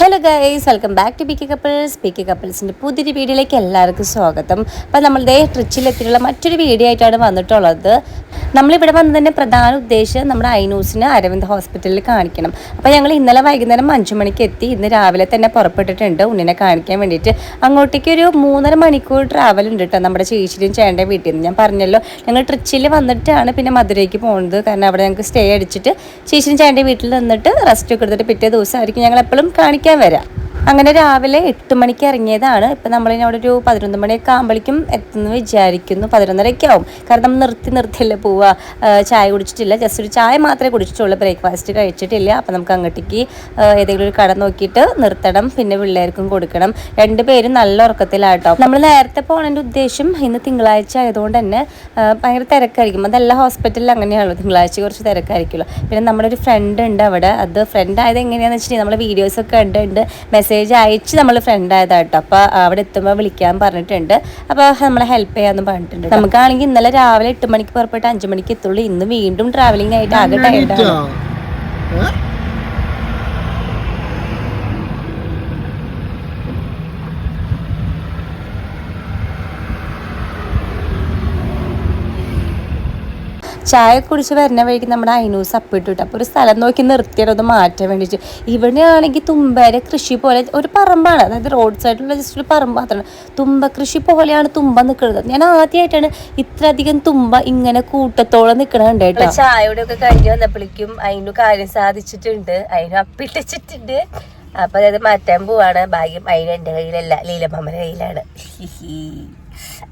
Hello guys, welcome back to P K കപ്പിൾസിൻ്റെ പുതിയൊരു വീഡിയോയിലേക്ക് എല്ലാവർക്കും സ്വാഗതം. അപ്പോൾ നമ്മളുടെ ട്രിച്ചിലെത്തിയിട്ടുള്ള മറ്റൊരു വീഡിയോ ആയിട്ടാണ് വന്നിട്ടുള്ളത്. നമ്മളിവിടെ വന്നതിൻ്റെ പ്രധാന ഉദ്ദേശം നമ്മുടെ ഐനൂസിനെ അരവിന്ദ് ഹോസ്പിറ്റലിൽ കാണിക്കണം. അപ്പോൾ ഞങ്ങൾ ഇന്നലെ വൈകുന്നേരം 5 മണിക്ക് എത്തി. ഇന്ന് രാവിലെ തന്നെ പുറപ്പെട്ടിട്ടുണ്ട് ഉണ്ണിനെ കാണിക്കാൻ വേണ്ടിയിട്ട്. അങ്ങോട്ടേക്ക് ഒരു 3.5 മണിക്കൂർ ട്രാവൽ ഉണ്ട് കേട്ടോ നമ്മുടെ ചേച്ചിയുടെയും ചേട്ടൻ്റെ വീട്ടിൽ നിന്ന്. ഞാൻ പറഞ്ഞല്ലോ, ഞങ്ങൾ ട്രിച്ചിൽ വന്നിട്ടാണ് പിന്നെ മധുരയ്ക്ക് പോകുന്നത്. കാരണം അവിടെ ഞങ്ങൾക്ക് സ്റ്റേ അടിച്ചിട്ട് ചേച്ചിയും ചേട്ടൻ്റെ വീട്ടിൽ നിന്നിട്ട് റെസ്റ്റ് ഒക്കെ എടുത്തിട്ട് പിറ്റേ ദിവസമായിരിക്കും ഞങ്ങൾ എപ്പോഴും കാണിക്കാൻ വരാം. അങ്ങനെ രാവിലെ 8 മണിക്ക് ഇറങ്ങിയതാണ്. ഇപ്പം നമ്മളിനി അവിടെ ഒരു 11 മണിയൊക്കെ ആകുമ്പോഴേക്കും എത്തുമെന്ന് വിചാരിക്കുന്നു. 11:30 ആവും. കാരണം നമ്മൾ നിർത്തിയല്ലേ പോവുക. ചായ കുടിച്ചിട്ടില്ല, ജസ്റ്റ് ഒരു ചായ മാത്രമേ കുടിച്ചിട്ടുള്ളൂ, ബ്രേക്ക്ഫാസ്റ്റ് കഴിച്ചിട്ടില്ല. അപ്പം നമുക്ക് അങ്ങോട്ടേക്ക് ഏതെങ്കിലും ഒരു കട നോക്കിയിട്ട് നിർത്തണം, പിന്നെ പിള്ളേർക്കും കൊടുക്കണം. 2 പേരും നല്ല ഉറക്കത്തിലാട്ടോ. നമ്മൾ നേരത്തെ പോകുന്നതിൻ്റെ ഉദ്ദേശം ഇന്ന് തിങ്കളാഴ്ച ആയതുകൊണ്ട് തന്നെ ഭയങ്കര തിരക്കായിരിക്കും. അതെല്ലാ ഹോസ്പിറ്റലിൽ അങ്ങനെയാണല്ലോ, തിങ്കളാഴ്ച കുറച്ച് തിരക്കായിരിക്കുമല്ലോ. പിന്നെ നമ്മുടെ ഒരു ഫ്രണ്ട് ഉണ്ട് അവിടെ. അത് ഫ്രണ്ട് ആയത് എങ്ങനെയാണെന്ന് വെച്ചിട്ടുണ്ടെങ്കിൽ നമ്മൾ വീഡിയോസൊക്കെ കണ്ടുണ്ട് മെസ്സേജ് അയച്ച് നമ്മൾ ഫ്രണ്ട് ആയതാട്ടോ. അപ്പോൾ അവിടെ എത്തുമ്പോൾ വിളിക്കാൻ പറഞ്ഞിട്ടുണ്ട്. അപ്പോൾ നമ്മളെ ഹെൽപ്പ് ചെയ്യാമെന്ന് പറഞ്ഞിട്ടുണ്ട്. നമുക്കാണെങ്കിൽ ഇന്നലെ രാവിലെ 8 മണിക്ക് പുറപ്പെട്ട് 5 മണിക്ക് എത്തുള്ളൂ. ഇന്ന് വീണ്ടും ട്രാവലിംഗ് ആയിട്ട് ആകെ ടൈർഡാണ്. ചായ കുടിച്ച് വരുന്ന വഴിക്ക് നമ്മുടെ ഐനൂസ് അപ്പിട്ടു. അപ്പോൾ ഒരു സ്ഥലം നോക്കി നിർത്തിയാണ് ഒന്ന് മാറ്റാൻ വേണ്ടിയിട്ട്. ഇവിടെയാണെങ്കിൽ തുമ്പയുടെ കൃഷി പോലെ ഒരു പറമ്പാണ്, അതായത് റോഡ് സൈഡിലുള്ള ജസ്റ്റ് ഒരു പറമ്പ് മാത്രമാണ്. തുമ്പ കൃഷി പോലെയാണ് തുമ്പ നിൽക്കുന്നത്. ഞാൻ ആദ്യമായിട്ടാണ് ഇത്രയധികം തുമ്പ ഇങ്ങനെ കൂട്ടത്തോളം നിൽക്കണുണ്ട് കേട്ടോ. ചായയുടെ ഒക്കെ കഴിഞ്ഞ് വന്നപ്പോഴേക്കും അതിന് കാര്യം സാധിച്ചിട്ടുണ്ട്. അതിന് അപ്പിട്ടിട്ടുണ്ട്. അപ്പൊ അതായത് മാറ്റാൻ പോവാണ്. ഭാഗ്യം അതിന് എൻ്റെ കയ്യിലല്ല, ലീലമ്മയുടെ കയ്യിലാണ്.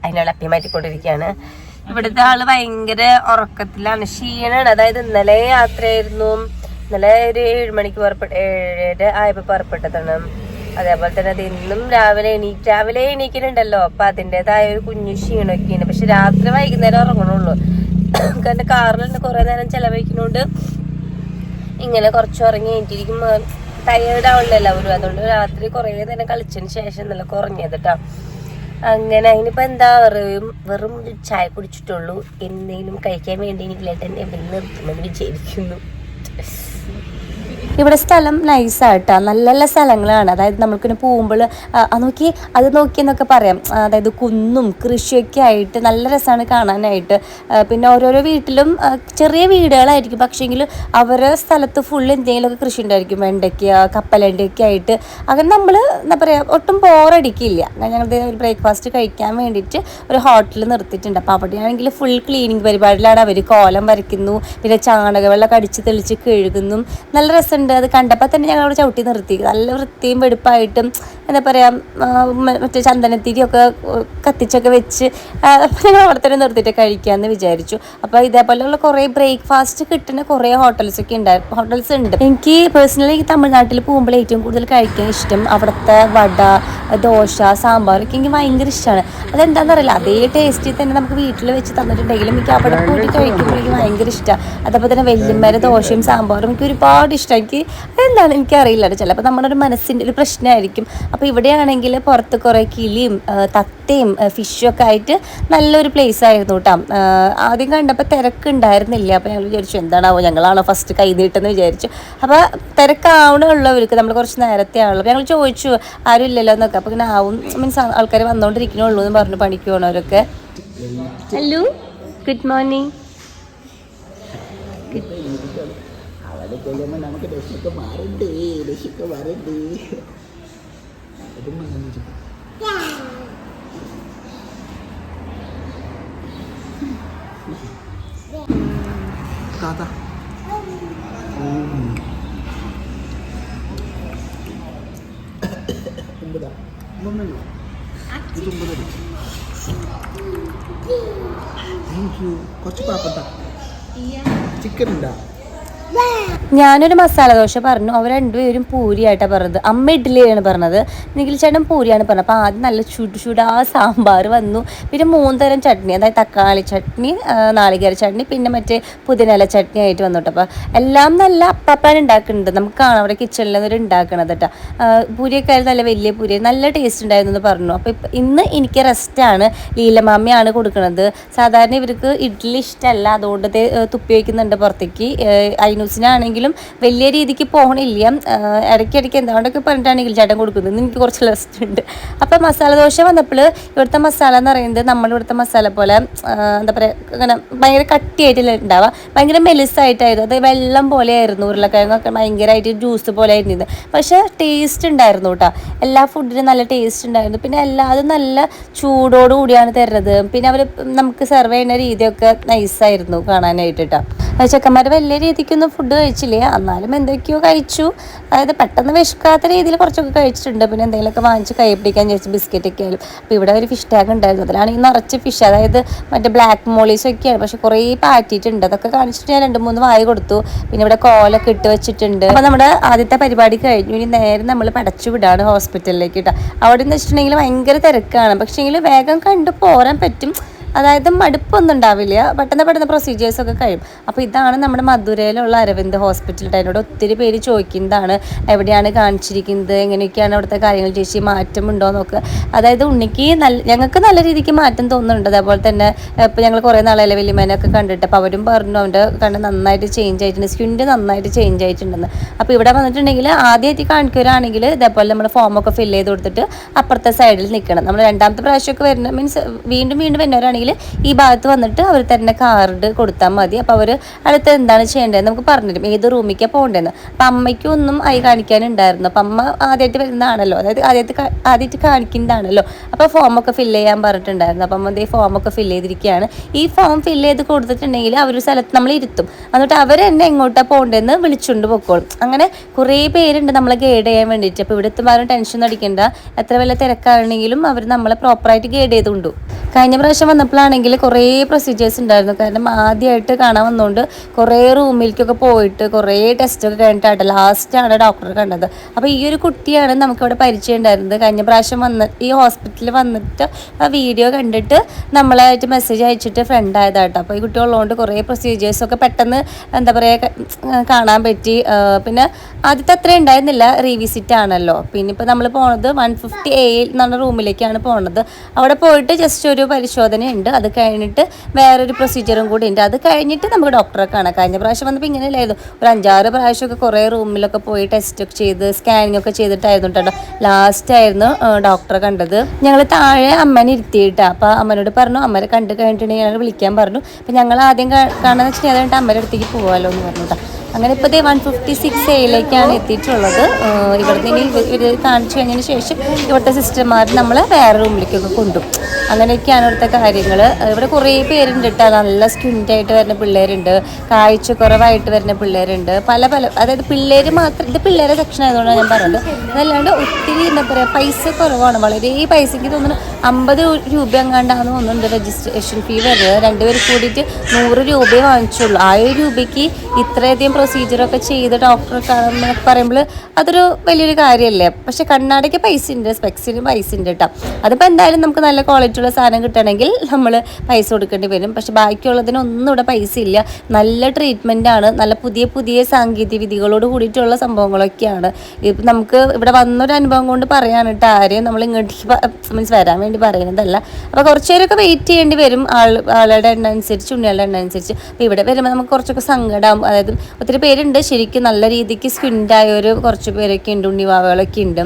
അതിനുള്ള അപ്പി മാറ്റിക്കൊണ്ടിരിക്കുകയാണ്. ഇവിടുത്തെ ആള് ഭയങ്കര ഉറക്കത്തിലാണ്, ക്ഷീണാണ്. അതായത് ഇന്നലെ യാത്രയായിരുന്നു. ഇന്നലെ ഒരു 7 മണിക്ക് 7:30 ആയപ്പോൾ പുറപ്പെട്ടതാണ്. അതേപോലെ തന്നെ അത് ഇന്നും രാവിലെ എണീക്കുന്നുണ്ടല്ലോ. അപ്പൊ അതിൻ്റെതായ ഒരു കുഞ്ഞു ക്ഷീണമൊക്കെയാണ്. പക്ഷെ രാത്രി വൈകുന്നേരം ഉറങ്ങണുള്ളൂ. കാരണം കാറിൽ തന്നെ കുറെ നേരം ചെലവഴിക്കുന്നോണ്ട് ഇങ്ങനെ കുറച്ച് ഉറങ്ങി എണീറ്റിരിക്കുമ്പോൾ ടയേർഡ് ആവണല്ലോ എല്ലാവരും. അതുകൊണ്ട് രാത്രി കുറെ നേരം കളിച്ചതിന് ശേഷം നല്ല കുറഞ്ഞത് കേട്ടോ. അങ്ങനെ അതിനിപ്പോൾ എന്താ, വെറും ചായ കുടിച്ചിട്ടുള്ളൂ. എന്തെങ്കിലും കഴിക്കാൻ വേണ്ടി എനിക്ക് ലേട്ടൻ എവിടെ നിർത്തുമെന്ന് വിചാരിക്കുന്നു. ഇവിടെ സ്ഥലം നൈസായിട്ടാ, നല്ല നല്ല സ്ഥലങ്ങളാണ്. അതായത് നമ്മൾക്കിങ്ങനെ പോകുമ്പോൾ അത് നോക്കിയെന്നൊക്കെ പറയാം. അതായത് കുന്നും കൃഷിയൊക്കെ ആയിട്ട് നല്ല രസമാണ് കാണാനായിട്ട്. പിന്നെ ഓരോരോ വീട്ടിലും ചെറിയ വീടുകളായിരിക്കും, പക്ഷേങ്കിൽ അവരുടെ സ്ഥലത്ത് ഫുൾ എന്തെങ്കിലുമൊക്കെ കൃഷി ഉണ്ടായിരിക്കും. വെണ്ടയ്ക്ക, കപ്പലണ്ടിയൊക്കെ ആയിട്ട്. അങ്ങനെ നമ്മൾ എന്താ പറയുക, ഒട്ടും ബോറടിക്കില്ല. ഞങ്ങളുടെ ഒരു ബ്രേക്ക്ഫാസ്റ്റ് കഴിക്കാൻ വേണ്ടിയിട്ട് ഒരു ഹോട്ടൽ നിർത്തിയിട്ടുണ്ട്. അപ്പോൾ അവിടെയാണെങ്കിൽ ഫുൾ ക്ലീനിങ് പരിപാടിയിലാണ്. അവർ കോലം വരയ്ക്കുന്നു, പിന്നെ ചാണകവെള്ളം കടിച്ച് തെളിച്ച് കഴുകുന്നു. നല്ല രസമുണ്ട്. അത് കണ്ടപ്പോൾ തന്നെ ഞങ്ങൾ അവിടെ ചവിട്ടി നിർത്തി. നല്ല വൃത്തിയും വെടുപ്പായിട്ടും എന്താ പറയുക, മറ്റേ ചന്ദനത്തിരിയൊക്കെ കത്തിച്ചൊക്കെ വെച്ച് ഞങ്ങൾ അവിടെ തന്നെ നിർത്തിയിട്ട് കഴിക്കാമെന്ന് വിചാരിച്ചു. അപ്പോൾ ഇതേപോലെയുള്ള കുറേ ബ്രേക്ക്ഫാസ്റ്റ് കിട്ടുന്ന കുറേ ഹോട്ടൽസ് ഉണ്ട്. എനിക്ക് പേഴ്സണലി തമിഴ്നാട്ടിൽ പോകുമ്പോൾ ഏറ്റവും കൂടുതൽ കഴിക്കാൻ ഇഷ്ടം അവിടുത്തെ വട, ദോശ, സാമ്പാറൊക്കെ എനിക്ക് ഭയങ്കര ഇഷ്ടമാണ്. അതെന്താണെന്നറിയില്ല, അതേ ടേസ്റ്റിൽ തന്നെ നമുക്ക് വീട്ടിൽ വെച്ച് തന്നിട്ടുണ്ടെങ്കിലും എനിക്ക് അവിടെ പോയിട്ട് കഴിക്കുമ്പോൾ എനിക്ക് ഭയങ്കര ഇഷ്ടമാണ്. അതേപോലെ തന്നെ വെല്ലുമ്മേരെ ദോശയും സാമ്പാറും എനിക്ക് ഒരുപാട് ഇഷ്ടം. അതെന്താണ് എനിക്കറിയില്ല, ചിലപ്പോൾ നമ്മുടെ ഒരു മനസ്സിൻ്റെ ഒരു പ്രശ്നമായിരിക്കും. അപ്പോൾ ഇവിടെയാണെങ്കിൽ പുറത്ത് കുറേ കിളിയും തത്തയും ഫിഷും ഒക്കെ ആയിട്ട് നല്ലൊരു പ്ലേസ് ആയിരുന്നു കേട്ടോ. ആദ്യം കണ്ടപ്പോൾ തിരക്കുണ്ടായിരുന്നില്ല. അപ്പോൾ ഞങ്ങൾ വിചാരിച്ചു എന്താണാവോ, ഞങ്ങളാണോ ഫസ്റ്റ് കൈ നീട്ടെന്ന് വിചാരിച്ചു. അപ്പോൾ തിരക്കാവണുള്ളവർക്ക് നമ്മൾ കുറച്ച് നേരത്തെ ആണല്ലോ. ഞങ്ങൾ ചോദിച്ചു ആരും ഇല്ലല്ലോ എന്നൊക്കെ. അപ്പോൾ ഇങ്ങനെ ആവും, മീൻസ് ആൾക്കാർ വന്നുകൊണ്ടിരിക്കണുള്ളൂ എന്ന് പറഞ്ഞു പണിക്ക് പോകണവരൊക്കെ. Hello, good morning. അവിടെ ചെല്ലുമ്പോൾ നമുക്ക് രക്ഷയൊക്കെ മാറണ്ടേ. കുറച്ച് പാപ്പത്ത ചിക്കൻ ഉണ്ടാ. ഞാനൊരു മസാല ദോശ പറഞ്ഞു, അവർ 2 പേരും പൂരിയായിട്ടാണ് പറഞ്ഞത്. അമ്മ ഇഡ്ഡലിയാണ് പറഞ്ഞത്, നിഖിൽ ചേട്ടൻ പൂരിയാണ് പറഞ്ഞത്. അപ്പോൾ ആദ്യം നല്ല ചൂട് സാമ്പാർ വന്നു. പിന്നെ 3 തരം ചട്നി, അതായത് തക്കാളി ചട്നി, നാളികേര ചട്നി, പിന്നെ മറ്റേ പുതിനയില ചട്നി ആയിട്ട് വന്നിട്ട്. അപ്പോൾ എല്ലാം നല്ല അപ്പാപ്പാൻ ഉണ്ടാക്കുന്നുണ്ട്. നമുക്ക് കാണാം അവിടെ കിച്ചണിൽ അവർ ഉണ്ടാക്കണത് കേട്ടോ. പൂരിയൊക്കെ നല്ല വലിയ പൂരി, നല്ല ടേസ്റ്റ് ഉണ്ടായിരുന്നു എന്ന് പറഞ്ഞു. അപ്പോൾ ഇന്ന് എനിക്ക് റെസ്റ്റാണ്. ലീലമാമ്മയാണ് കൊടുക്കുന്നത്. സാധാരണ ഇവർക്ക് ഇഡ്ഡലി ഇഷ്ടമല്ല, അതുകൊണ്ട് തുപ്പി വയ്ക്കുന്നുണ്ട് പുറത്തേക്ക്. ഐനൂസിനാണെങ്കിൽ ആണെങ്കിലും വലിയ രീതിക്ക് പോകണില്ല. ഇടയ്ക്കിടയ്ക്ക് എന്താണ്ടൊക്കെ പറഞ്ഞിട്ടാണെങ്കിൽ ചേട്ടൻ കൊടുക്കുന്നത് എനിക്ക് കുറച്ച് റെസ്റ്റ് ഉണ്ട്. അപ്പോൾ മസാല ദോശ വന്നപ്പോൾ ഇവിടുത്തെ മസാല എന്ന് പറയുന്നത് നമ്മുടെ ഇവിടുത്തെ മസാല പോലെ എന്താ പറയുക അങ്ങനെ ഭയങ്കര കട്ടിയായിട്ടില്ല ഉണ്ടാവുക, ഭയങ്കര മെലിസായിട്ടായിരുന്നു. അത് വെള്ളം പോലെ ആയിരുന്നു. ഉരുളക്കിഴങ്ങൊക്കെ ഭയങ്കരമായിട്ട് ജ്യൂസ് പോലെ ആയിരുന്നു. പക്ഷേ ടേസ്റ്റ് ഉണ്ടായിരുന്നു കേട്ടോ. എല്ലാ ഫുഡിനും നല്ല ടേസ്റ്റ് ഉണ്ടായിരുന്നു. പിന്നെ എല്ലാതും നല്ല ചൂടോടുകൂടിയാണ് തരുന്നത്. പിന്നെ അവർ നമുക്ക് സെർവ് ചെയ്യുന്ന രീതിയൊക്കെ നൈസായിരുന്നു കാണാനായിട്ട് കേട്ടോ. ചെക്കന്മാർ വലിയ രീതിക്കൊന്നും ഫുഡ് കഴിച്ചില്ല, എന്നാലും എന്തൊക്കെയോ കഴിച്ചു. അതായത് പെട്ടെന്ന് വിശക്കാത്ത രീതിയിൽ കുറച്ചൊക്കെ കഴിച്ചിട്ടുണ്ട്. പിന്നെ എന്തെങ്കിലുമൊക്കെ വാങ്ങിച്ച് കൈ പിടിക്കാൻ ചോദിച്ചു, ബിസ്ക്കറ്റൊക്കെ ആയാലും. അപ്പോൾ ഇവിടെ ഒരു ഫിഷ് ടാങ്ക് ഉണ്ടായിരുന്നു, അതിലാണെങ്കിൽ നിറച്ച് ഫിഷ്, അതായത് മറ്റേ ബ്ലാക്ക് മോളീസൊക്കെയാണ്. പക്ഷെ കുറേ പാറ്റിയിട്ടുണ്ട്. അതൊക്കെ കാണിച്ചിട്ട് ഞാൻ 2-3 വായ കൊടുത്തു. പിന്നെ ഇവിടെ കോലൊക്കെ ഇട്ട് വെച്ചിട്ടുണ്ട്. അപ്പോൾ നമ്മുടെ ആദ്യത്തെ പരിപാടി കഴിഞ്ഞു. ഇനി നേരെ നമ്മൾ പടച്ചു വിടാണ് ഹോസ്പിറ്റലിലേക്ക് കേട്ടോ. അവിടെ നിന്ന് വെച്ചിട്ടുണ്ടെങ്കിൽ ഭയങ്കര തിരക്കാണ്, പക്ഷേങ്കിൽ വേഗം കണ്ടു പോരാൻ പറ്റും. അതായത് മടുപ്പൊന്നും ഉണ്ടാവില്ല, പെട്ടെന്ന് പ്രൊസീജിയേഴ്സൊക്കെ കഴിയും. അപ്പോൾ ഇതാണ് നമ്മുടെ മധുരയിലുള്ള അരവിന്ദ് ഹോസ്പിറ്റൽ. അതിനോട് ഒത്തിരി പേര് ചോദിക്കുന്നതാണ് എവിടെയാണ് കാണിച്ചിരിക്കുന്നത്, എങ്ങനെയൊക്കെയാണ് അവിടുത്തെ കാര്യങ്ങൾ, ചേച്ചി മാറ്റമുണ്ടോ എന്നൊക്കെ. അതായത് ഉണ്ണിക്ക് ഞങ്ങൾക്ക് നല്ല രീതിക്ക് മാറ്റം തോന്നുന്നുണ്ട്. അതേപോലെ തന്നെ ഇപ്പോൾ ഞങ്ങൾ കുറേ നാളെ വലിയമേനൊക്കെ കണ്ടിട്ട്, അപ്പോൾ അവരും പറഞ്ഞു അവൻ്റെ കണ്ണ് നന്നായിട്ട് ചേഞ്ച് ആയിട്ടുണ്ട്, സ്കിന്ന് നന്നായിട്ട് ചേഞ്ച് ആയിട്ടുണ്ടെന്ന്. അപ്പോൾ ഇവിടെ വന്നിട്ടുണ്ടെങ്കിൽ ആദ്യമായിട്ട് കാണിക്കുകയാണെങ്കിൽ ഇതേപോലെ നമ്മൾ ഫോമൊക്കെ ഫില്ല് ചെയ്ത് കൊടുത്തിട്ട് അപ്പുറത്തെ സൈഡിൽ നിൽക്കണം. നമ്മൾ രണ്ടാമത്തെ പ്രാവശ്യമൊക്കെ വരുന്ന മീൻസ് വീണ്ടും വരുന്നവരാണെങ്കിൽ ഈ ഭാഗത്ത് വന്നിട്ട് അവർ തന്നെ കാർഡ് കൊടുത്താൽ മതി. അപ്പോൾ അവർ അടുത്ത് എന്താണ് ചെയ്യേണ്ടതെന്ന് നമുക്ക് പറഞ്ഞുതരും, ഏത് റൂമിലേക്കാണ് പോകേണ്ടതെന്ന്. അപ്പം അമ്മയ്ക്കും ഒന്നും ആയി കാണിക്കാനുണ്ടായിരുന്നു. അപ്പം അമ്മ ആദ്യമായിട്ട് വരുന്നതാണല്ലോ, അതായത് ആദ്യമായിട്ട് കാണിക്കുന്നതാണല്ലോ. അപ്പോൾ ഫോമൊക്കെ ഫില്ല് ചെയ്യാൻ പറഞ്ഞിട്ടുണ്ടായിരുന്നു. അപ്പം അമ്മ ഈ ഫോമൊക്കെ ഫില്ല് ചെയ്തിരിക്കുകയാണ്. ഈ ഫോം ഫില്ല് ചെയ്ത് കൊടുത്തിട്ടുണ്ടെങ്കിൽ അവർ സ്ഥലത്ത് നമ്മൾ ഇരുത്തും, എന്നിട്ട് അവർ എന്നെ എങ്ങോട്ടാണ് പോകേണ്ടതെന്ന് വിളിച്ചുകൊണ്ട് പൊക്കോളും. അങ്ങനെ കുറേ പേരുണ്ട് നമ്മളെ ഗൈഡ് ചെയ്യാൻ വേണ്ടിയിട്ട്. അപ്പോൾ ഇവിടെ എത്തുമ്പോൾ ടെൻഷൻ അടിക്കേണ്ട, എത്ര വലിയ തിരക്കാണെങ്കിലും അവർ നമ്മളെ പ്രോപ്പറായിട്ട് ഗൈഡ് ചെയ്തുകൊണ്ടു. കഴിഞ്ഞ പ്രാവശ്യം വന്നപ്പോഴാണെങ്കിൽ കുറേ പ്രൊസീജിയേഴ്സ് ഉണ്ടായിരുന്നു. കാരണം ആദ്യമായിട്ട് കാണാൻ വന്നുകൊണ്ട് കുറേ റൂമിലേക്കൊക്കെ പോയിട്ട് കുറേ ടെസ്റ്റൊക്കെ കഴിഞ്ഞിട്ടാണ് ലാസ്റ്റാണ് ഡോക്ടറെ കണ്ടത്. അപ്പോൾ ഈ ഒരു കുട്ടിയാണ് നമുക്കിവിടെ പരിചയം ഉണ്ടായിരുന്നത്. കഴിഞ്ഞ പ്രാവശ്യം ഈ ഹോസ്പിറ്റലിൽ വന്നിട്ട് ആ വീഡിയോ കണ്ടിട്ട് നമ്മളായിട്ട് മെസ്സേജ് അയച്ചിട്ട് ഫ്രണ്ട് ആയതാട്ടോ. അപ്പോൾ ഈ കുട്ടി ഉള്ളതുകൊണ്ട് കുറേ പ്രൊസീജിയേഴ്സൊക്കെ പെട്ടെന്ന് എന്താ പറയുക കാണാൻ പറ്റി. പിന്നെ ആദ്യത്തെ അത്ര ഉണ്ടായിരുന്നില്ല, റീവിസിറ്റ് ആണല്ലോ. പിന്നെ ഇപ്പോൾ നമ്മൾ പോണത് 150A എന്നുള്ള റൂമിലേക്കാണ് പോണത്. അവിടെ പോയിട്ട് ജസ്റ്റ് ഒരു പരിശോധനയുണ്ട്, അത് കഴിഞ്ഞിട്ട് വേറൊരു പ്രൊസീജിയറും കൂടി ഉണ്ട്. അത് കഴിഞ്ഞിട്ട് നമുക്ക് ഡോക്ടറെ കാണാം. കഴിഞ്ഞ പ്രാവശ്യം വന്നപ്പോൾ ഇങ്ങനെയല്ലായിരുന്നു, ഒരു 5-6 പ്രാവശ്യമൊക്കെ കുറേ റൂമിലൊക്കെ പോയി ടെസ്റ്റൊക്കെ ചെയ്ത് സ്കാനിങ് ഒക്കെ ചെയ്തിട്ടായിരുന്നു കേട്ടോ ലാസ്റ്റായിരുന്നു ഡോക്ടറെ കണ്ടത്. ഞങ്ങൾ താഴെ അമ്മനെ ഇരുത്തിയിട്ടാണ്. അപ്പോൾ അമ്മനോട് പറഞ്ഞു, അമ്മനെ കണ്ടു കഴിഞ്ഞിട്ടുണ്ടെങ്കിൽ ഞങ്ങൾ വിളിക്കാൻ പറഞ്ഞു. അപ്പോൾ ഞങ്ങൾ ആദ്യം കാണാന്ന് വെച്ചാൽ അതുകൊണ്ട് അമ്മയുടെ അടുത്തേക്ക് പോകാമല്ലോ എന്ന് പറഞ്ഞു കേട്ടോ. അങ്ങനെ ഇപ്പോൾ 156Aയിലേക്കാണ് എത്തിയിട്ടുള്ളത്. ഇവിടുന്ന് ഇനി ഇത് കാണിച്ചു കഴിഞ്ഞതിന് ശേഷം ഇവിടുത്തെ സിസ്റ്റർമാർ നമ്മളെ വേറെ റൂമിലേക്കൊക്കെ കൊണ്ടുപോകും. അങ്ങനെയൊക്കെയാണ് ഇവിടുത്തെ കാര്യങ്ങൾ. ഇവിടെ കുറേ പേരുണ്ട് കേട്ടോ, നല്ല സ്കിന്നായിട്ട് വരുന്ന പിള്ളേരുണ്ട്, കാഴ്ച കുറവായിട്ട് വരുന്ന പിള്ളേരുണ്ട്, പല അതായത് പിള്ളേർ മാത്രം. ഇത് പിള്ളേരെ സെക്ഷൻ ആയതുകൊണ്ടാണ് ഞാൻ പറഞ്ഞത്. അതല്ലാണ്ട് ഒത്തിരി എന്താ പറയുക പൈസ കുറവാണ്, വളരെ പൈസയ്ക്ക് തോന്നുന്നു 50 രൂപ എങ്ങാണ്ടാണെന്ന് തോന്നുന്നുണ്ട് രജിസ്ട്രേഷൻ ഫീ വരുന്നത്. 2 പേർ കൂടിയിട്ട് 100 രൂപയെ വാങ്ങിച്ചുള്ളൂ. 1000 രൂപയ്ക്ക് ഇത്രയധികം പ്രൊസീജിയറൊക്കെ ചെയ്ത് ഡോക്ടറെ കാണുന്നൊക്കെ പറയുമ്പോൾ അതൊരു വലിയൊരു കാര്യമല്ലേ. പക്ഷെ കണ്ണാടിക്ക് പൈസ ഉണ്ട്, സ്പെക്സിന് പൈസ ഉണ്ട് കേട്ടോ. അതിപ്പോൾ എന്തായാലും നമുക്ക് നല്ല ക്വാളിറ്റിയുള്ള സാധനം കിട്ടണമെങ്കിൽ നമ്മൾ പൈസ കൊടുക്കേണ്ടി വരും. പക്ഷെ ബാക്കിയുള്ളതിനൊന്നും ഇവിടെ പൈസ ഇല്ല. നല്ല ട്രീറ്റ്മെൻറ്റാണ്, നല്ല പുതിയ സാങ്കേതിക വിദ്യകളോട് കൂടിയിട്ടുള്ള സംഭവങ്ങളൊക്കെയാണ്. ഇപ്പം നമുക്ക് ഇവിടെ വന്നൊരു അനുഭവം കൊണ്ട് പറയാണ് കേട്ടോ. ആരെയും നമ്മൾ ഇങ്ങോട്ടേക്ക് മീൻസ് വരാൻ വേണ്ടി പറയുന്നതല്ല. അപ്പോൾ കുറച്ച് പേരൊക്കെ വെയിറ്റ് ചെയ്യേണ്ടി വരും, ആളുടെ എണ്ണ അനുസരിച്ച്, ഉണ്ണികളുടെ എണ്ണ അനുസരിച്ച്. അപ്പോൾ ഇവിടെ വരുമ്പോൾ നമുക്ക് കുറച്ചൊക്കെ സങ്കടമാകും. അതായത് ഒത്തിരി പേരുണ്ട് ശരിക്കും നല്ല രീതിക്ക് സ്കിന്നായൊരു കുറച്ച് പേരൊക്കെ ഉണ്ട്, ഉണ്ണിവാവകളൊക്കെ ഉണ്ട്.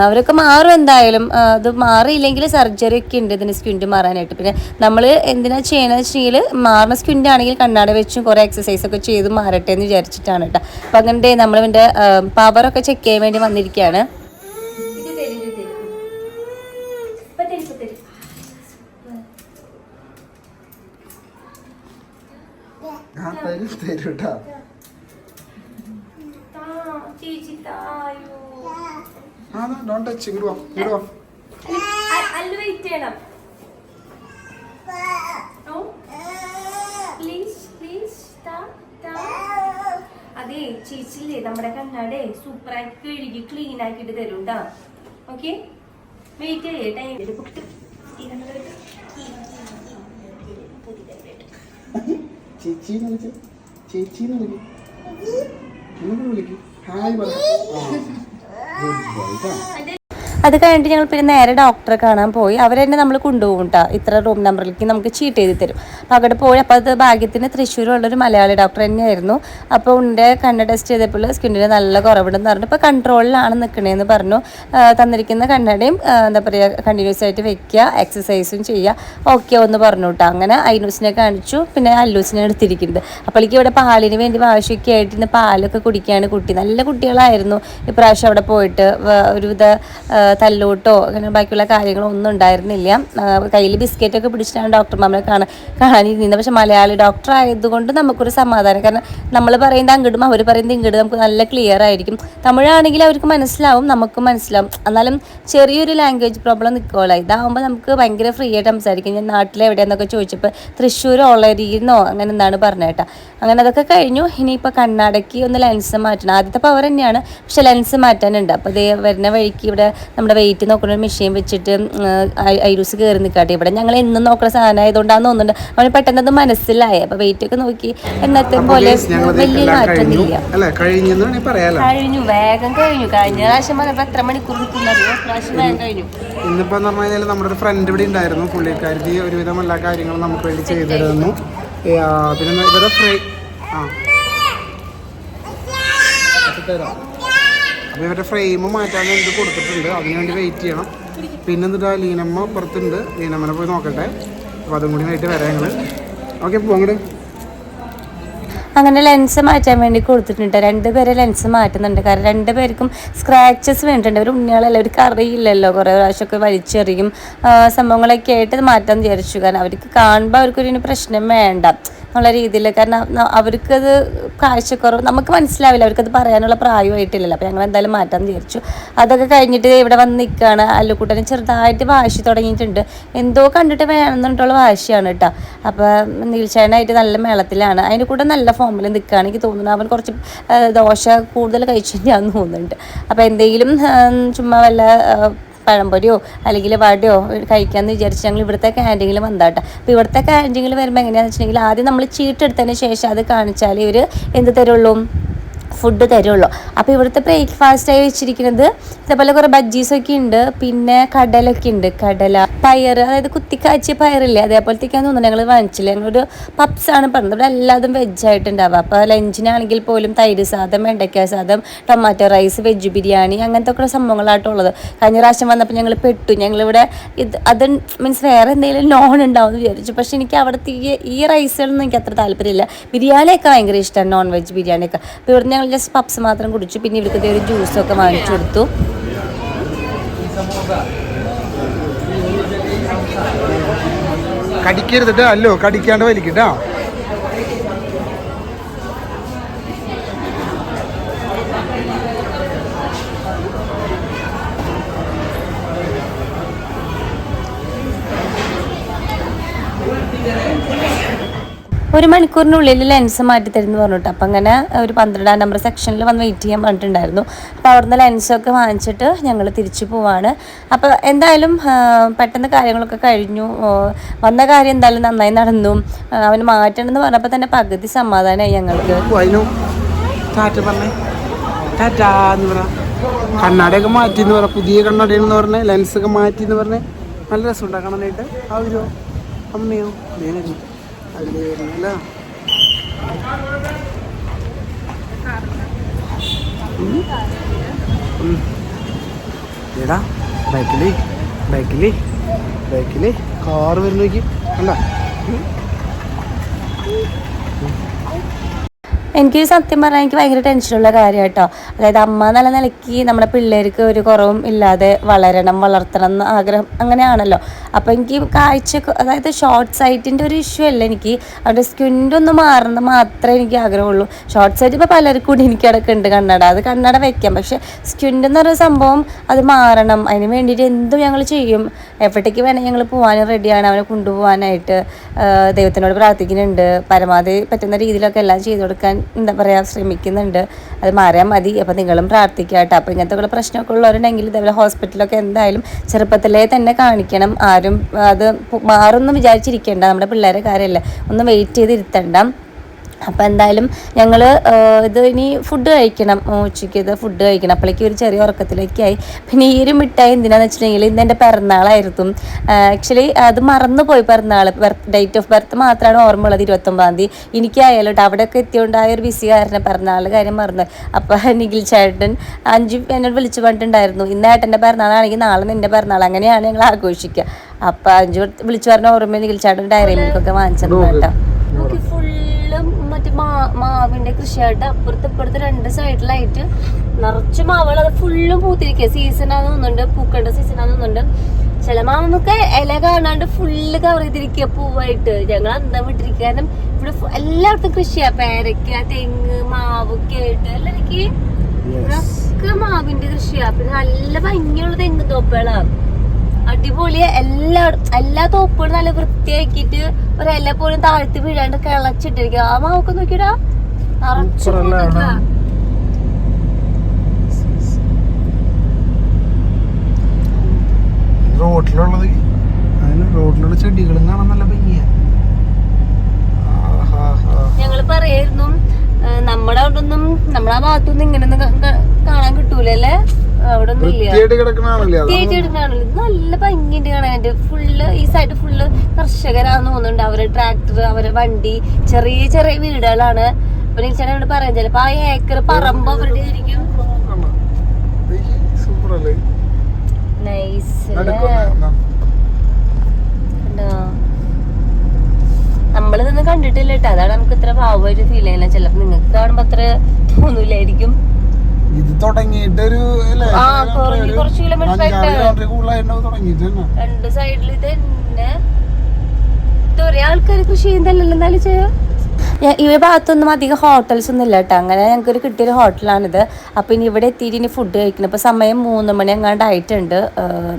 അവരൊക്കെ മാറും എന്തായാലും. അത് മാറിയില്ലെങ്കിൽ സർജറി ഒക്കെ ഉണ്ട് ഇതിന് സ്കിന്ന് മാറാനായിട്ട്. പിന്നെ നമ്മൾ എന്തിനാ ചെയ്യണമെന്ന് വെച്ചെങ്കിൽ മാറുന്ന സ്കിന്നാണെങ്കിൽ കണ്ണാട വെച്ചും കുറേ എക്സസൈസൊക്കെ ചെയ്ത് മാറട്ടെ എന്ന് വിചാരിച്ചിട്ടാണ് കേട്ടോ. അപ്പം അങ്ങനെ നമ്മളിതിൻ്റെ പവറൊക്കെ ചെക്ക് ചെയ്യാൻ വേണ്ടി വന്നിരിക്കുകയാണ്. Don't touch. Good one. I'll wait ചെയ്യണം. No? Please. അതെ ചേച്ചില്ലേ നമ്മുടെ കണ്ണാടെ സൂപ്പറായിട്ട് കഴുകി ക്ലീൻ ആക്കിയിട്ട് തരും കേട്ടോ. ഓക്കെ, വെയിറ്റ് ചെയ്യേ ടൈം. ചേച്ചീന്ന് വിളിക്കും. ഹായ് പറ. അത് കഴിഞ്ഞിട്ട് ഞങ്ങൾ പിന്നെ നേരെ ഡോക്ടറെ കാണാൻ പോയി. അവർ തന്നെ നമ്മൾ കൊണ്ടുപോകും കേട്ടോ, ഇത്ര റൂം നമ്പറിലേക്ക് നമുക്ക് ചീട്ട് ചെയ്ത് തരും. അപ്പോൾ അവിടെ പോയി. അപ്പോൾ അത് ഭാഗ്യത്തിന് തൃശ്ശൂരുള്ളൊരു മലയാളി ഡോക്ടർ തന്നെയായിരുന്നു. അപ്പോൾ ഉണ്ടെ കണ്ണ് ടെസ്റ്റ് ചെയ്തപ്പോൾ സ്കിന്നിന് നല്ല കുറവുണ്ടെന്ന് പറഞ്ഞു. ഇപ്പോൾ കൺട്രോളിലാണ് നിൽക്കണേന്ന് പറഞ്ഞു. തന്നിരിക്കുന്ന കണ്ണടയും എന്താ പറയുക കണ്ടിന്യൂസ് ആയിട്ട് വെക്കുക, എക്സസൈസും ചെയ്യുക, ഓക്കെ ഒന്ന് പറഞ്ഞു കേട്ടോ. അങ്ങനെ ഐനൂസിനെ കാണിച്ചു. പിന്നെ അല്ലൂസിനെ എടുത്തിരിക്കുന്നത്. അപ്പോഴേക്കും ഇവിടെ പാലിന് വേണ്ടി വാശിയൊക്കെ ആയിട്ട് ഇന്ന് പാലൊക്കെ കുടിക്കുകയാണ് കുട്ടി. നല്ല കുട്ടികളായിരുന്നു ഇപ്രാവശ്യം അവിടെ പോയിട്ട്. ഒരുവിധ തല്ലൂട്ടോ അങ്ങനെ ബാക്കിയുള്ള കാര്യങ്ങളോ ഒന്നും ഉണ്ടായിരുന്നില്ല. കയ്യിൽ ബിസ്ക്കറ്റൊക്കെ പിടിച്ചിട്ടാണ് ഡോക്ടർമാരെ കാണാനിരുന്നത്. പക്ഷെ മലയാളി ഡോക്ടർ ആയതുകൊണ്ട് നമുക്കൊരു സമാധാനം. കാരണം നമ്മൾ പറയുന്നത് അങ്ങോട്ടും അവർ പറയുന്നത് ഇങ്ങോട്ടും നമുക്ക് നല്ല ക്ലിയർ ആയിരിക്കും. തമിഴാണെങ്കിൽ അവർക്ക് മനസ്സിലാവും, നമുക്കും മനസ്സിലാവും. എന്നാലും ചെറിയൊരു ലാംഗ്വേജ് പ്രോബ്ലം നിൽക്കുമല്ലോ. ഇതാകുമ്പോൾ നമുക്ക് ഭയങ്കര ഫ്രീ ആയിട്ട് സംസാരിക്കും. ഞാൻ നാട്ടിലെവിടെയെന്നൊക്കെ ചോദിച്ചപ്പോൾ തൃശ്ശൂർ ഓളരിന്നോ അങ്ങനെ എന്താണ് പറഞ്ഞേട്ടാ. അങ്ങനെ അതൊക്കെ കഴിഞ്ഞു. ഇനിയിപ്പോൾ കണ്ണാടയ്ക്ക് ഒന്ന് ലെൻസ് മാറ്റണം. ആദ്യത്തെ പവർ തന്നെയാണ്, പക്ഷെ ലെൻസ് മാറ്റാനുണ്ട്. അപ്പോൾ ഇതേ വരുന്ന വഴിക്ക് ഇവിടെ നമ്മുടെ വെയിറ്റ് നോക്കുന്ന ഒരു മെഷീൻ വെച്ചിട്ട് ഐരൂസ് കയറി നിൽക്കാട്ടെ. ഇവിടെ ഞങ്ങൾ എന്നും നോക്കുന്ന സാധനം ആയതുകൊണ്ടാണെന്ന് തോന്നുന്നുണ്ട് അവന് പെട്ടെന്ന് അത് മനസ്സിലായി. അപ്പോൾ വെയിറ്റ് ഒക്കെ നോക്കി എന്നത്തെ പോലെ വലിയ മാറ്റമൊന്നുമില്ല. കഴിഞ്ഞു, വേഗം കഴിഞ്ഞു. കഴിഞ്ഞ പ്രാവശ്യം വന്നപ്പോൾ എത്ര മണിക്കൂർ നിൽക്കുന്നറിയോ? പ്രാവശ്യം വേഗം കഴിഞ്ഞു. ഇന്നിപ്പോൾ എന്ന് പറഞ്ഞു കഴിഞ്ഞാൽ നമ്മുടെ ഒരു ഫ്രണ്ട് ഇവിടെ ഉണ്ടായിരുന്നു. പുള്ളിക്കാർക്ക് ഒരുവിധം എല്ലാ കാര്യങ്ങളും നമുക്ക് വേണ്ടി ചെയ്തു തരുന്നു. പിന്നെ ഇവരെ അപ്പോൾ ഇവരുടെ ഫ്രെയിം മാറ്റാൻ വേണ്ടി കൊടുത്തിട്ടുണ്ട്. അതിനുവേണ്ടി വെയിറ്റ് ചെയ്യണം. പിന്നെ എന്നിട്ട് ലീനമ്മ പുറത്തുണ്ട്, ലീനമ്മനെ പോയി നോക്കട്ടെ. അപ്പോൾ അതും കൂടി ആയിട്ട് വരാം ഞങ്ങൾ. ഓക്കെ, അങ്ങോട്ട്. അങ്ങനെ ലെൻസ് മാറ്റാൻ വേണ്ടി കൊടുത്തിട്ടുണ്ട്. 2 പേരെ ലെൻസ് മാറ്റുന്നുണ്ട്. കാരണം 2 പേർക്കും സ്ക്രാച്ചസ് വേണ്ടിയിട്ടുണ്ട്. ഒരു ഉണ്ണികളല്ല, അവർക്ക് അറിയില്ലല്ലോ, കുറേ പ്രാവശ്യമൊക്കെ വലിച്ചെറിയും സംഭവങ്ങളൊക്കെ ആയിട്ട് മാറ്റാൻ വിചാരിച്ചു. കാരണം അവർക്ക് കാണുമ്പോൾ അവർക്കൊരു പ്രശ്നം വേണ്ട എന്നുള്ള രീതിയിൽ. കാരണം അവർക്കത് കാഴ്ചക്കുറവ് നമുക്ക് മനസ്സിലാവില്ല, അവർക്കത് പറയാനുള്ള പ്രായമായിട്ടില്ലല്ലോ. അപ്പോൾ ഞങ്ങൾ എന്തായാലും മാറ്റാൻ വിചാരിച്ചു. അതൊക്കെ കഴിഞ്ഞിട്ട് ഇവിടെ വന്ന് നിൽക്കുകയാണ്. അല്ലുക്കുട്ടനെ ചെറുതായിട്ട് വാശി തുടങ്ങിയിട്ടുണ്ട്. എന്തോ കണ്ടിട്ട് വേണമെന്നിട്ടുള്ള വാശിയാണ് കേട്ടോ. അപ്പോൾ നീൽച്ചേനായിട്ട് നല്ല മേളത്തിലാണ്. അതിൻ്റെ കൂടെ നല്ല ഫോമിൽ നിൽക്കുകയാണ്. എനിക്ക് തോന്നുന്നു അവൻ കുറച്ച് ദോശ കൂടുതൽ കഴിച്ചിട്ടാന്ന് തോന്നുന്നുണ്ട്. അപ്പോൾ എന്തെങ്കിലും ചുമ്മാ വല്ല പഴംപൊരിയോ അല്ലെങ്കിൽ വടയോ കഴിക്കാമെന്ന് വിചാരിച്ച് ഞങ്ങൾ ഇവിടുത്തെ ക്യാൻറ്റീനിൽ വന്നാട്ടോ. അപ്പോൾ ഇവിടുത്തെ ക്യാൻറ്റീനിൽ വരുമ്പോൾ എങ്ങനെയാണെന്ന് വെച്ചിട്ടുണ്ടെങ്കിൽ ആദ്യം നമ്മൾ ചീട്ടെടുത്തതിന് ശേഷം അത് കാണിച്ചാൽ ഇവർ എന്ത് തരുള്ളൂ, ഫുഡ് തരുള്ളൂ. അപ്പോൾ ഇവിടുത്തെ ബ്രേക്ക്ഫാസ്റ്റായി വെച്ചിരിക്കുന്നത് ഇതേപോലെ കുറേ ബജ്ജീസൊക്കെ ഉണ്ട്. പിന്നെ കടലൊക്കെ ഉണ്ട്, കടല, പയർ, അതായത് കുത്തിക്കാച്ചിയ പയറില്ലേ, അതേപോലത്തേക്കാന്ന് തോന്നുന്നു. ഞങ്ങൾ വാങ്ങിച്ചില്ല. ഞങ്ങളൊരു പപ്സാണ് പറഞ്ഞത്. ഇവിടെ എല്ലാതും വെജായിട്ടുണ്ടാവുക. അപ്പോൾ ലഞ്ചിനാണെങ്കിൽ പോലും തൈര് സാദം, വെണ്ടയ്ക്ക സാദം, ടൊമാറ്റോ റൈസ്, വെജ് ബിരിയാണി, അങ്ങനത്തെ ഒക്കെ സംഭവങ്ങളായിട്ടുള്ളത്. കഴിഞ്ഞ പ്രാവശ്യം വന്നപ്പോൾ ഞങ്ങൾ പെട്ടു. ഞങ്ങളിവിടെ അത് മീൻസ് വേറെ എന്തെങ്കിലും നോൺ ഉണ്ടാവുമെന്ന് വിചാരിച്ചു. പക്ഷേ എനിക്ക് അവിടുത്തെ ഈ റൈസുകളൊന്നും എനിക്ക് അത്ര താല്പര്യമില്ല. ബിരിയാണിയൊക്കെ ഭയങ്കര ഇഷ്ടമാണ്, നോൺ വെജ് ബിരിയാണിയൊക്കെ. അപ്പോൾ ഇവിടെ ഞങ്ങൾ ജസ്റ്റ് പപ്സ് മാത്രം കുടിച്ചു. പിന്നെ ഇവർക്ക് ഒരു ജ്യൂസൊക്കെ വാങ്ങിച്ചു കൊടുത്തു. കടിക്കരുത് അല്ലോ, കടിക്കാണ്ട് വലിക്കട്ടാ. ഒരു മണിക്കൂറിനുള്ളിൽ ലെൻസ് മാറ്റി തരുമെന്ന് പറഞ്ഞിട്ട്. അപ്പം അങ്ങനെ ഒരു 12-ാം നമ്പർ സെക്ഷനിൽ വന്ന് വെയിറ്റ് ചെയ്യാൻ പറഞ്ഞിട്ടുണ്ടായിരുന്നു. അപ്പോൾ അവിടുന്ന് ലെൻസൊക്കെ വാങ്ങിച്ചിട്ട് ഞങ്ങൾ തിരിച്ചു പോവാണ്. അപ്പോൾ എന്തായാലും പെട്ടെന്ന് കാര്യങ്ങളൊക്കെ കഴിഞ്ഞു. വന്ന കാര്യം എന്തായാലും നന്നായി നടന്നു. അവന് മാറ്റണമെന്ന് പറഞ്ഞപ്പോൾ തന്നെ പകുതി സമാധാനമായി ഞങ്ങൾക്ക്. കണ്ണാടയൊക്കെ മാറ്റി എന്ന് പറഞ്ഞ, പുതിയ കണ്ണാടയെന്ന് പറഞ്ഞ, ലെൻസൊക്കെ മാറ്റി എന്ന് പറഞ്ഞ് നല്ല രസം ഉണ്ടാക്കണമായിട്ട്. അവരോ അമ്മയോ അതിൽ വരുന്നല്ല. എടാ ബാക്കില് കാറ് വരുന്നേക്ക് അല്ല. എനിക്ക് സത്യം പറഞ്ഞാൽ എനിക്ക് ഭയങ്കര ടെൻഷനുള്ള കാര്യം കേട്ടോ. അതായത് അമ്മ നല്ല നിലയ്ക്ക് നമ്മുടെ പിള്ളേർക്ക് ഒരു കുറവും ഇല്ലാതെ വളർത്തണം എന്ന് ആഗ്രഹം അങ്ങനെയാണല്ലോ. അപ്പോൾ എനിക്ക് അതായത് ഷോർട്ട് സൈറ്റിൻ്റെ ഒരു ഇഷ്യൂ അല്ല എനിക്ക്, അവരുടെ സ്കിൻ്റെ ഒന്ന് മാറുന്നത് മാത്രമേ എനിക്ക് ആഗ്രഹമുള്ളൂ. ഷോർട്ട് സൈറ്റ് ഇപ്പോൾ പലർക്കും കൂടി എനിക്ക് ഉണ്ട് കണ്ണട, അത് കണ്ണട വയ്ക്കാം. പക്ഷേ സ്കിൻ്റെ എന്ന് പറയുന്ന സംഭവം അത് മാറണം. അതിന് വേണ്ടിയിട്ട് എന്തും ഞങ്ങൾ ചെയ്യും. എവിടേക്ക് വേണമെങ്കിൽ ഞങ്ങൾ പോകാനും റെഡിയാണ്. അവനെ കൊണ്ടുപോകാനായിട്ട് ദൈവത്തിനോട് പ്രാർത്ഥിക്കുന്നുണ്ട്. പരമാവധി പറ്റുന്ന രീതിയിലൊക്കെ എല്ലാം ചെയ്തു കൊടുക്കാൻ എന്താ പറയുക ശ്രമിക്കുന്നുണ്ട്. അത് മാറിയാൽ മതി. അപ്പോൾ നിങ്ങളും പ്രാർത്ഥിക്കുക കേട്ടോ. അപ്പോൾ ഇങ്ങനത്തെ ഉള്ള പ്രശ്നമൊക്കെ ഉള്ളവരുണ്ടെങ്കിൽ ഇതേപോലെ ഹോസ്പിറ്റലൊക്കെ എന്തായാലും ചെറുപ്പത്തിലേ തന്നെ കാണിക്കണം. ആരും അത് മാറുമെന്ന് വിചാരിച്ചിരിക്കേണ്ട, നമ്മുടെ പിള്ളേരെ കാര്യമല്ല, ഒന്ന് വെയിറ്റ് ചെയ്ത് ഇരുത്തണ്ട. അപ്പം എന്തായാലും ഞങ്ങൾ ഇത് ഇനി ഫുഡ് കഴിക്കണം, ഉച്ചയ്ക്ക് ഇത് ഫുഡ് കഴിക്കണം. അപ്പോഴേക്കും ഒരു ചെറിയ ഉറക്കത്തിലേക്കായി. പിന്നെ ഈ ഒരു മിഠായി എന്തിനാന്ന് വെച്ചിട്ടുണ്ടെങ്കിൽ ഇന്ന് എൻ്റെ പിറന്നാളായിരുന്നു. ആക്ച്വലി അത് മറന്നുപോയി പിറന്നാൾ, ഡേറ്റ് ഓഫ് ബർത്ത് മാത്രമാണ് ഓർമ്മ ഉള്ളത് 29-ാം തീയതി. എനിക്കായാലും കേട്ടോ അവിടെയൊക്കെ എത്തിയോണ്ടായ ഒരു ബിസി കാരണം പിറന്നാൾ കാര്യം മറന്നു. അപ്പോൾ നിഖിൽ ചേട്ടൻ 5 എന്നോട് വിളിച്ചു പറഞ്ഞിട്ടുണ്ടായിരുന്നു, ഇന്ന് ഏട്ടൻ്റെ പിറന്നാളാണെങ്കിൽ നാളെ നിൻ്റെ പിറന്നാൾ, അങ്ങനെയാണ് ഞങ്ങൾ ആഘോഷിക്കുക. അപ്പോൾ 5 വിളിച്ചു പറഞ്ഞ ഓർമ്മ നിഖിൽ ചേട്ടൻ ഡയറി മിൽക്കൊക്കെ വാങ്ങിച്ചത് കേട്ടോ. മറ്റേ മാവിന്റെ കൃഷിയായിട്ട് അപ്പുറത്ത് ഇപ്പുറത്ത് 2 സൈഡിലായിട്ട് നിറച്ച് മാവുകൾ. അത് ഫുള്ളും പൂത്തിരിക്കുക. സീസണാന്ന് തോന്നുന്നുണ്ട്, പൂക്കളുടെ സീസണാന്ന് തോന്നുന്നുണ്ട്. ചില മാവൊക്കെ ഇല കാണാണ്ട് ഫുള്ള് കവർ ചെയ്തിരിക്കുക പൂവായിട്ട്. ഞങ്ങൾ അന്തം വിട്ടിരിക്കുക. കാരണം ഇവിടെ എല്ലായിടത്തും കൃഷിയാ, പേരക്ക, തെങ്ങ്, മാവൊക്കെ ആയിട്ട് എല്ലാരിക്ക് ഒക്കെ മാവിന്റെ കൃഷിയാ. പിന്നെ നല്ല ഭംഗിയുള്ള തെങ്ങ് തോപ്പുകളാണ്, അടിപൊളിയ. എല്ലാ തോപ്പുകളും നല്ല വൃത്തിയാക്കിയിട്ട് ഒരില പോലും താഴ്ത്തി വീഴാണ്ട് കിളച്ചിട്ടിരിക്കുക. ആ മാവൊക്കെ നോക്കിടാ നിറച്ചു. റോഡിലുള്ളത് അതിന് റോഡിലുള്ള ചെടികളും കാണാൻ നല്ല ഭംഗിയാ. ഞങ്ങള് പറയായിരുന്നു നമ്മുടെ അവിടെ ഒന്നും നമ്മളെ ഭാഗത്തൊന്നും ഇങ്ങനൊന്നും കാണാൻ കിട്ടൂലല്ലേ, അവിടെ ഒന്നും ഇല്ല. നല്ല ഭംഗിയുണ്ട് കാണാനായിട്ട്. ഫുള്ള് ഈ സൈഡ് ഫുള്ള് കർഷകരാന്ന് തോന്നുന്നുണ്ട്. അവര് ട്രാക്ടർ, അവരെ വണ്ടി, ചെറിയ ചെറിയ വീടുകളാണ്. അപ്പൊ നീച്ചോട് പറയാൻ ചിലപ്പോ ആ ഏക്കർ പറമ്പ് അവരുടെ ആയിരിക്കും. നമ്മളിതൊന്നും കണ്ടിട്ടില്ല കേട്ടോ, അതാണ് നമുക്ക് ഇത്ര ഭാവമായിട്ട് ഫീൽ ചെയ്യുന്നത്. ചിലപ്പോ നിങ്ങൾക്ക് കാണുമ്പോ അത്ര തോന്നൂലായിരിക്കും. ഇത് തുടങ്ങിയിട്ട് ഒരു കുറച്ച് കിലോമീറ്റർ ആയിട്ട് 2 സൈഡിൽ ഇത് തന്നെ ഒരേ ആൾക്കാർ കൃഷി ചെയ്യുന്നതല്ലല്ലോ. എന്തായാലും ചെയ്യാം. ഈ ഭാഗത്തൊന്നും അധികം ഹോട്ടൽസ് ഒന്നും ഇല്ല കേട്ടോ. അങ്ങനെ ഞങ്ങൾക്കൊരു കിട്ടിയൊരു ഹോട്ടലാണിത്. അപ്പം ഇനി ഇവിടെ എത്തിയിട്ട് ഇനി ഫുഡ് കഴിക്കണം. ഇപ്പോൾ സമയം 3 മണി എങ്ങാണ്ടായിട്ടുണ്ട്.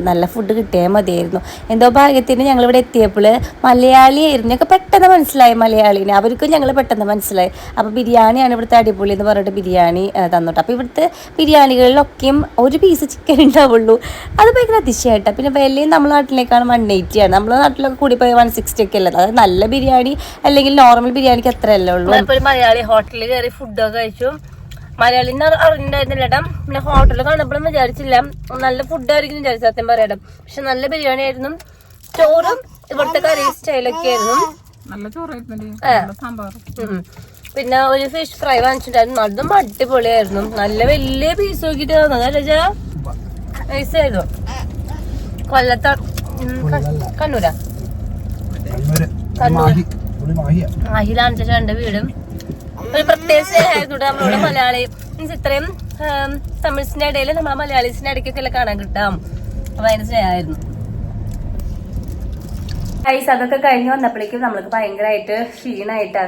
നല്ല ഫുഡ് കിട്ടിയാൽ മതിയായിരുന്നു. എന്തോ ഭാഗ്യത്തിന് ഞങ്ങളിവിടെ എത്തിയപ്പോൾ മലയാളിയായിരുന്നു. ഞങ്ങൾക്ക് പെട്ടെന്ന് മനസ്സിലായി മലയാളീനെ. അവർക്കും ഞങ്ങൾ പെട്ടെന്ന് മനസ്സിലായി. അപ്പോൾ ബിരിയാണിയാണ് ഇവിടുത്തെ അടിപൊളി എന്ന് പറഞ്ഞിട്ട് ബിരിയാണി തന്നോട്ടോ. അപ്പോൾ ഇവിടുത്തെ ബിരിയാണികളിലൊക്കെയും ഒരു പീസ് ചിക്കൻ ഉണ്ടാവുള്ളൂ. അത് ഭയങ്കര അതിശയമായിട്ടാണ്. പിന്നെ വിലയും നമ്മുടെ നാട്ടിലേക്കാണ് 180 ആണ്. നമ്മുടെ നാട്ടിലൊക്കെ കൂടി പോയി 160 ഒക്കെ അല്ലേ. അതായത് നല്ല ബിരിയാണി അല്ലെങ്കിൽ നോർമൽ ബിരിയാണിക്ക് അത്രയല്ലേ ഉള്ളൂ. ഇപ്പോൾ മലയാളി ഹോട്ടലിൽ കയറി ഫുഡൊക്കെ കഴിച്ചു. മലയാളിന്ന് അറിഞ്ഞിട്ടുണ്ടായിരുന്നില്ല കേട്ടോ. പിന്നെ ഹോട്ടലിൽ കാണുമ്പോഴും വിചാരിച്ചില്ല നല്ല ഫുഡായിരിക്കും വിചാരിച്ചു, സത്യം പറയാം. പക്ഷെ നല്ല ബിരിയാണി ആയിരുന്നു. ചോറും ഇവിടുത്തെ കറി സ്റ്റൈലൊക്കെ ആയിരുന്നു. പിന്നെ ഒരു ഫിഷ് ഫ്രൈ വാങ്ങിച്ചിട്ടുണ്ടായിരുന്നു, അതും അടിപൊളിയായിരുന്നു. നല്ല വലിയ പീസ് നോക്കിട്ട് തന്നതല്ലേ നൈസായിരുന്നു. കൊല്ലത്ത കണ്ണൂരാ മാഹിലാണ് ചേട്ടൻ്റെ വീടും. ഒരു പ്രത്യേക സ്നേഹമായിരുന്നു നമ്മളോട് മലയാളി മീൻസ് ഇത്രയും തമിഴ്സിന്റെ ഇടയിൽ നമ്മളെ മലയാളീസിന്റെ ഇടയ്ക്കൊക്കെ കാണാൻ കിട്ടാം. അപ്പൊ അതിന് സ്നേഹമായിരുന്നു. ഗൈസ് അതൊക്കെ കഴിഞ്ഞ് വന്നപ്പോഴേക്കും നമ്മൾക്ക് ഭയങ്കരമായിട്ട് ക്ഷീണമായിട്ട്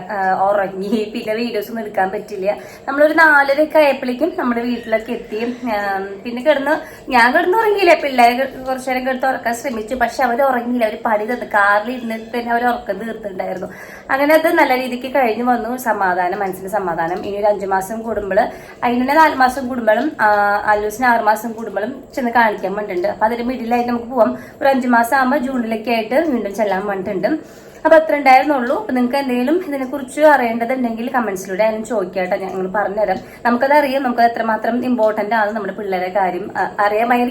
ഉറങ്ങി. പിന്നെ വീഡിയോസ് ഒന്നും എടുക്കാൻ പറ്റില്ല. നമ്മളൊരു 4:30 ഒക്കെ ആയപ്പോഴേക്കും നമ്മുടെ വീട്ടിലൊക്കെ എത്തി. പിന്നെ ഞാൻ കിടന്ന് ഉറങ്ങിയില്ല. പിള്ളേരെ കുറച്ചു നേരം കിടന്ന് ഉറക്കാൻ ശ്രമിച്ചു. പക്ഷെ അവർ ഉറങ്ങിയില്ല. അവർ പണി തന്നു. കാറിൽ ഇരുന്നിട്ട് തന്നെ അവർ ഉറക്കം തീർത്തിട്ടുണ്ടായിരുന്നു. അങ്ങനെ അത് നല്ല രീതിക്ക് കഴിഞ്ഞ് വന്നു. സമാധാനം, മനസ്സിന് സമാധാനം. ഇനി ഒരു 5 മാസം കൂടുമ്പോൾ, അതിനെ 4 മാസം കൂടുമ്പോഴും അല്ലൂസിന് 6 മാസം കൂടുമ്പോഴും ചെന്ന് കാണിക്കാൻ വേണ്ടിയിട്ടുണ്ട്. അപ്പൊ അതിന്റെ മിഡിലായിട്ട് നമുക്ക് പോവാം. ഒരു 5 മാസം ആകുമ്പോൾ ജൂണിലൊക്കെ ആയിട്ട് വീണ്ടും ചെല്ലാൻ വേണ്ടിയിട്ടുണ്ട്. അപ്പൊ അത്ര ഉണ്ടായിരുന്നുള്ളൂ. അപ്പൊ നിങ്ങൾക്ക് എന്തെങ്കിലും ഇതിനെ കുറിച്ച് അറിയേണ്ടതുണ്ടെങ്കിൽ കമന്റ്സിലൂടെ അതിനും ചോദിക്കാട്ടോ, ഞങ്ങൾ പറഞ്ഞുതരാം. നമുക്കത് അറിയാം, നമുക്കത് എത്രമാത്രം ഇമ്പോർട്ടന്റ് ആണ് നമ്മുടെ പിള്ളേരെ കാര്യം അറിയാൻ. ഭയങ്കര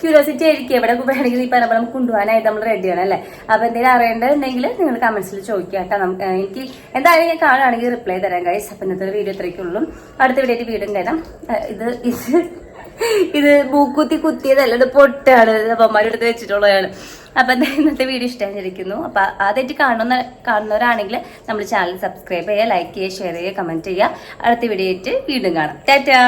ക്യൂരിയോസിറ്റി ആയിരിക്കും. എവിടെ വേണമെങ്കിൽ ഈ പറയുമ്പോൾ നമുക്ക് കൊണ്ടുപോകാനായിട്ട് നമ്മൾ റെഡിയാണ് അല്ലേ. അപ്പൊ എന്തെങ്കിലും അറിയേണ്ടതുണ്ടെങ്കിൽ നിങ്ങൾ കമന്റ്സിൽ ചോദിക്കാട്ടോ. എനിക്ക് എന്തായാലും ഞാൻ കാണുകയാണെങ്കിൽ റിപ്ലൈ തരാം ഗൈസ്. അപ്പൊ ഇന്നത്തെ വീഡിയോ ഇത്രയ്ക്കുള്ളൂ. അടുത്ത വീഡിയോ ഉണ്ടായിരുന്നു. ഇത് മൂക്കുത്തി കുത്തിയതല്ല, ഇത് പൊട്ടാണ്. അപ്പന്മാരുടെ അടുത്ത് വെച്ചിട്ടുള്ളതാണ്. അപ്പൊ എന്തായാലും ഇന്നത്തെ വീഡിയോ ഇഷ്ടമായിരിക്കുന്നു. അപ്പൊ അതായിട്ട് കാണുന്നവരാണെങ്കിൽ നമ്മൾ ചാനൽ സബ്സ്ക്രൈബ് ചെയ്യുക, ലൈക്ക് ചെയ്യുക, ഷെയർ ചെയ്യുക, കമന്റ് ചെയ്യുക. അടുത്ത വീഡിയോ ആയിട്ട് വീണ്ടും കാണാം. ടാറ്റാ.